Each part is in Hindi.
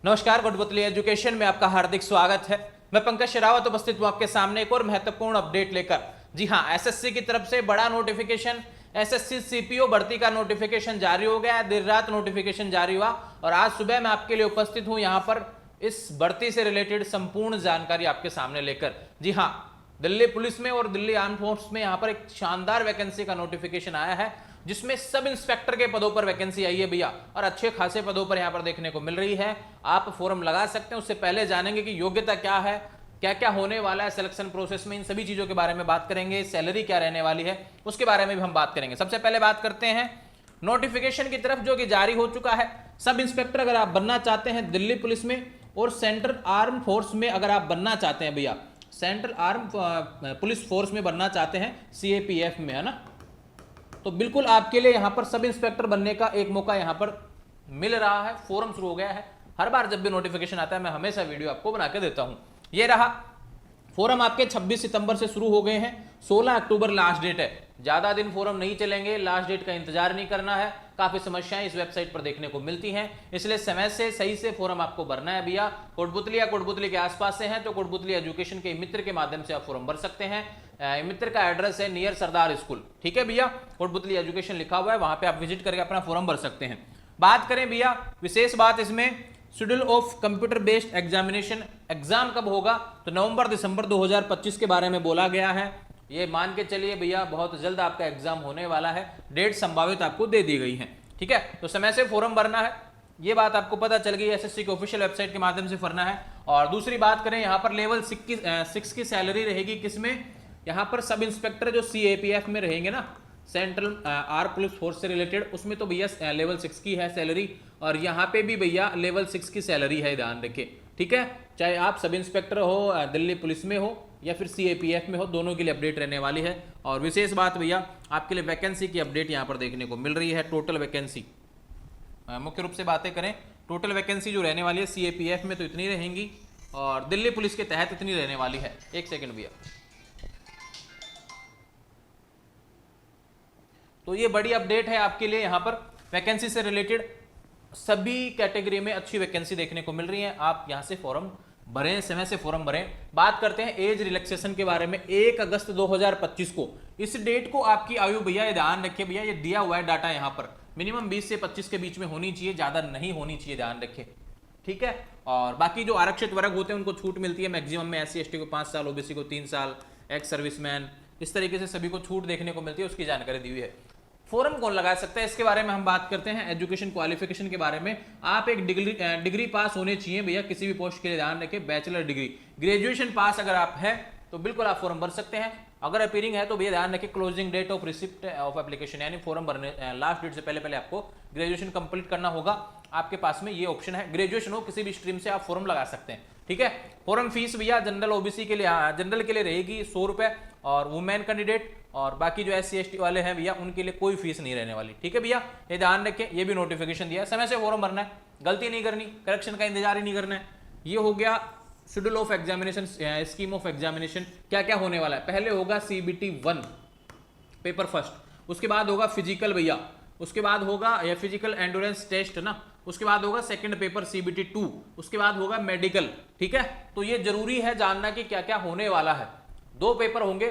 नमस्कार, कोटपुतली एजुकेशन में आपका हार्दिक स्वागत है। मैं पंकज शेरावत उपस्थित हूं आपके सामने एक और महत्वपूर्ण अपडेट लेकर। जी हां, एसएससी की तरफ से बड़ा नोटिफिकेशन, एसएससी सीपीओ भर्ती का नोटिफिकेशन जारी हो गया है। देर रात नोटिफिकेशन जारी हुआ और आज सुबह मैं आपके लिए उपस्थित हूं यहां पर इस भर्ती से रिलेटेड संपूर्ण जानकारी आपके सामने लेकर। जी हां, दिल्ली पुलिस में और दिल्ली आर्म फोर्स में यहां पर एक शानदार वैकेंसी का नोटिफिकेशन आया है, जिसमें सब इंस्पेक्टर के पदों पर वैकेंसी आई है भैया, और अच्छे खासे पदों पर यहां पर देखने को मिल रही है। आप फॉर्म लगा सकते हैं। उससे पहले जानेंगे कि योग्यता क्या है, क्या क्या होने वाला है सिलेक्शन प्रोसेस में, इन सभी चीजों के बारे में बात करेंगे। सैलरी क्या रहने वाली है उसके बारे में भी हम बात करेंगे। सबसे पहले बात करते हैं नोटिफिकेशन की तरफ, जो कि जारी हो चुका है। सब इंस्पेक्टर अगर आप बनना चाहते हैं दिल्ली पुलिस में और सेंट्रल आर्म फोर्स में अगर आप बनना चाहते हैं भैया, सेंट्रल आर्म पुलिस फोर्स में बनना चाहते हैं, सीएपीएफ में, है ना, तो बिल्कुल आपके लिए यहां पर सब इंस्पेक्टर बनने का एक मौका यहां पर मिल रहा है। फोरम शुरू हो गया है। हर बार जब भी नोटिफिकेशन आता है मैं हमेशा वीडियो आपको बना के देता हूं। ये रहा फोरम, आपके 26 सितंबर से शुरू हो गए हैं। 16 अक्टूबर लास्ट डेट है। ज्यादा दिन फोरम नहीं चलेंगे, लास्ट डेट का इंतजार नहीं करना है। काफी समस्याएं इस वेबसाइट पर देखने को मिलती हैं, इसलिए समय से सही से फोरम आपको भरना है भैया। कोटपुतली या कोटपुतली के आसपास से हैं तो कोटपुतली एजुकेशन के मित्र के माध्यम से आप फॉर्म भर सकते हैं। मित्र का एड्रेस है नियर सरदार स्कूल, ठीक है भैया, कोटपुतली एजुकेशन लिखा हुआ है, वहां पे आप विजिट करके अपना फॉर्म भर सकते हैं। बात करें भैया विशेष बात इसमें, schedule of computer based examination, exam कब होगा तो नवंबर दिसंबर 2025 के बारे में बोला गया है। ये मान के चलिए भैया बहुत जल्द आपका एग्जाम होने वाला है। डेट संभावित आपको दे दी गई है, ठीक है। तो समय से फॉर्म भरना है, ये बात आपको पता चल गई। एसएससी के ऑफिशियल वेबसाइट के माध्यम से भरना है। और दूसरी बात करें, यहाँ पर लेवल 6 की सैलरी रहेगी किसमें, यहाँ पर सब इंस्पेक्टर जो सीएपीएफ में रहेंगे ना, सेंट्रल आर्म पुलिस फोर्स से रिलेटेड, उसमें तो भैया लेवल 6 की है सैलरी, और यहाँ पे भी भैया लेवल 6 की सैलरी है, ध्यान रखें, ठीक है। चाहे आप सब इंस्पेक्टर हो, दिल्ली पुलिस में हो या फिर सीएपीएफ में हो, दोनों के लिए अपडेट रहने वाली है। और विशेष बात भैया आपके लिए वैकेंसी की अपडेट यहाँ पर देखने को मिल रही है। टोटल वैकेंसी, मुख्य रूप से बातें करें, टोटल वैकेंसी जो रहने वाली है सीएपीएफ में तो इतनी रहेंगी और दिल्ली पुलिस के तहत इतनी रहने वाली है। एक सेकंड भैया, तो ये बड़ी अपडेट है आपके लिए। यहाँ पर वैकेंसी से रिलेटेड सभी कैटेगरी में अच्छी वैकेंसी देखने को मिल रही है। आप यहाँ से फॉर्म भरें, समय से फॉर्म भरें। बात करते हैं एज रिलैक्सेशन के बारे में। 1 अगस्त 2025 को, इस डेट को आपकी आयु भैया, ये ध्यान रखिए भैया, ये दिया हुआ है डाटा यहाँ पर, मिनिमम 20 से 25 के बीच में होनी चाहिए, ज्यादा नहीं होनी चाहिए, ध्यान रखें, ठीक है। और बाकी जो आरक्षित वर्ग होते हैं उनको छूट मिलती है मैक्सिमम में। एससी एसटी को 5 साल, ओबीसी को 3 साल, एक्स सर्विसमैन, इस तरीके से सभी को छूट देखने को मिलती है, उसकी जानकारी दी हुई है। फॉर्म कौन लगा सकता है इसके बारे में हम बात करते हैं। एजुकेशन क्वालिफिकेशन के बारे में, आप एक डिग्री पास होने चाहिए भैया किसी भी पोस्ट के लिए, ध्यान रखें, बैचलर डिग्री, ग्रेजुएशन पास अगर आप हैं तो बिल्कुल आप फॉर्म भर सकते हैं। अगर अपीयरिंग है तो भैया ध्यान रखें, closing date of receipt of application, यानी फॉर्म भरने लास्ट डेट से पहले पहले आपको ग्रेजुएशन कंप्लीट करना होगा। आपके पास में ये ऑप्शन है, ग्रेजुएशन हो किसी भी स्ट्रीम से आप फॉर्म लगा सकते हैं, ठीक है। फॉर्म फीस भैया जनरल ओबीसी के लिए, जनरल के लिए रहेगी 100 रुपए, और वुमेन कैंडिडेट और बाकी जो एससी एसटी वाले हैं भैया उनके लिए कोई फीस नहीं रहने वाली, ठीक है भैया, ये ध्यान रखें। ये भी नोटिफिकेशन दिया है, समय से फॉर्म भरना है, गलती नहीं करनी, करेक्शन का इंतजार ही नहीं करना है। ये हो गया schedule of examination, scheme of examination, क्या क्या होने वाला है। पहले होगा सीबीटी 1 पेपर फर्स्ट, उसके बाद होगा फिजिकल भैया, उसके बाद होगा या फिजिकल एंडोरेंस टेस्ट ना, उसके बाद होगा सेकंड पेपर सीबीटी 2, उसके बाद होगा मेडिकल, ठीक है। तो ये जरूरी है जानना कि क्या क्या होने वाला है। 2 पेपर होंगे,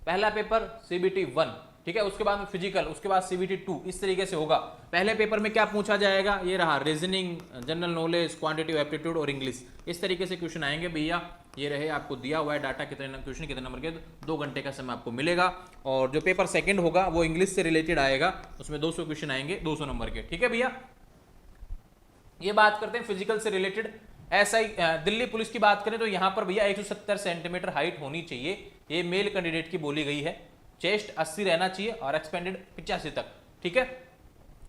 पहला पेपर सीबीटी 1, ठीक है, उसके बाद में फिजिकल, उसके बाद सीबीटी 2, इस तरीके से होगा। पहले पेपर में क्या पूछा जाएगा, ये रहा reasoning, general knowledge, quantitative aptitude और इंग्लिश, इस तरीके से क्वेश्चन आएंगे भैया। ये रहे आपको दिया हुआ है डाटा, कितने क्वेश्चन कितने नंबर के, 2 घंटे का समय आपको मिलेगा। और जो पेपर सेकंड होगा वो इंग्लिश से रिलेटेड आएगा, उसमें 200 क्वेश्चन आएंगे 200 नंबर के, ठीक है भैया। ये बात करते हैं फिजिकल से रिलेटेड। ऐसा ही दिल्ली पुलिस की बात करें तो यहाँ पर भैया 170 सेंटीमीटर हाइट होनी चाहिए, ये मेल कैंडिडेट की बोली गई है। चेस्ट 80 रहना चाहिए और एक्सपेंडेड 85 तक, ठीक है।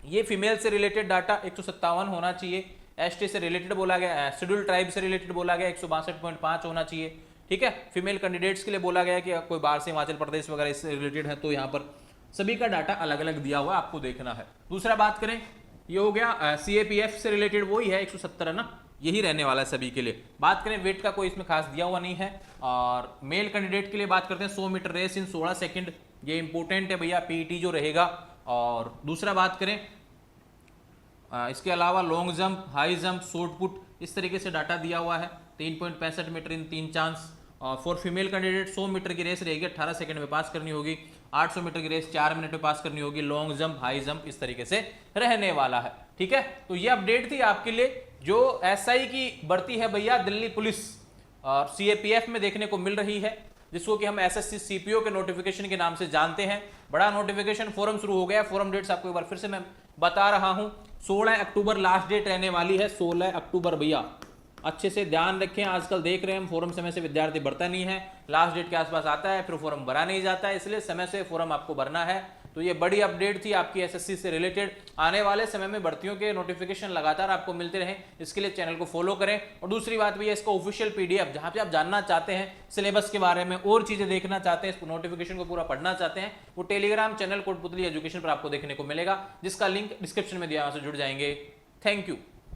ये फीमेल से रिलेटेड डाटा 157 होना चाहिए। एसटी से रिलेटेड बोला गया, शेड्यूल ट्राइब से रिलेटेड बोला गया 162.5 होना चाहिए, ठीक है। फीमेल कैंडिडेट्स के लिए बोला गया कि कोई बाहर से हिमाचल प्रदेश वगैरह इससे रिलेटेड है तो यहाँ पर सभी का डाटा अलग अलग दिया हुआ आपको देखना है। दूसरा बात करें, ये हो गया सीएपीएफ से रिलेटेड, वही है 170 है ना, यही रहने वाला है सभी के लिए। बात करें वेट का कोई इसमें खास दिया हुआ नहीं है। और मेल कैंडिडेट के लिए बात करते हैं 100 मीटर रेस इन 16 सेकंड, ये इंपॉर्टेंट है भैया, पीईटी जो रहेगा। और दूसरा बात करें इसके अलावा long jump, high jump, shot put, इस तरीके से डाटा दिया हुआ है। 3.65 metre in 3 chance. For female candidate 100 metre की रेस रहेगी, 18 सेकंड में पास करनी होगी। 800 मीटर की रेस 4 मिनट में पास करनी होगी। लॉन्ग जंप, हाई जंप इस तरीके से रहने वाला है। ठीक है, तो ये अपडेट थी आपके लिए। जो एसआई की भर्ती है भैया दिल्ली पुलिस और सीएपीएफ में देखने को मिल रही है, जिसको कि हम एसएससी सीपीओ के नोटिफिकेशन के नाम से जानते हैं। बड़ा नोटिफिकेशन, फोरम शुरू हो गया। फोरम डेट्स आपको एक बार फिर से मैं बता रहा हूं, 16 अक्टूबर लास्ट डेट रहने वाली है। 16 अक्टूबर भैया, अच्छे से ध्यान रखें। आजकल देख रहे हैं हम फोरम समय से विद्यार्थी भरता नहीं है, लास्ट डेट के आसपास आता है, फिर फोरम भरा नहीं जाता है, इसलिए समय से फोरम आपको भरना है। तो ये बड़ी अपडेट थी आपकी एसएससी से रिलेटेड। आने वाले समय में भर्तियों के नोटिफिकेशन लगातार आपको मिलते रहें, इसके लिए चैनल को फॉलो करें। और दूसरी बात भी है, इसका ऑफिशियल पीडीएफ, जहां पे आप जानना चाहते हैं सिलेबस के बारे में और चीजें देखना चाहते हैं, इस नोटिफिकेशन को पूरा पढ़ना चाहते हैं, वो टेलीग्राम चैनल कोटपुतली एजुकेशन पर आपको देखने को मिलेगा, जिसका लिंक डिस्क्रिप्शन में दिया, वहां से जुड़ जाएंगे। Thank you.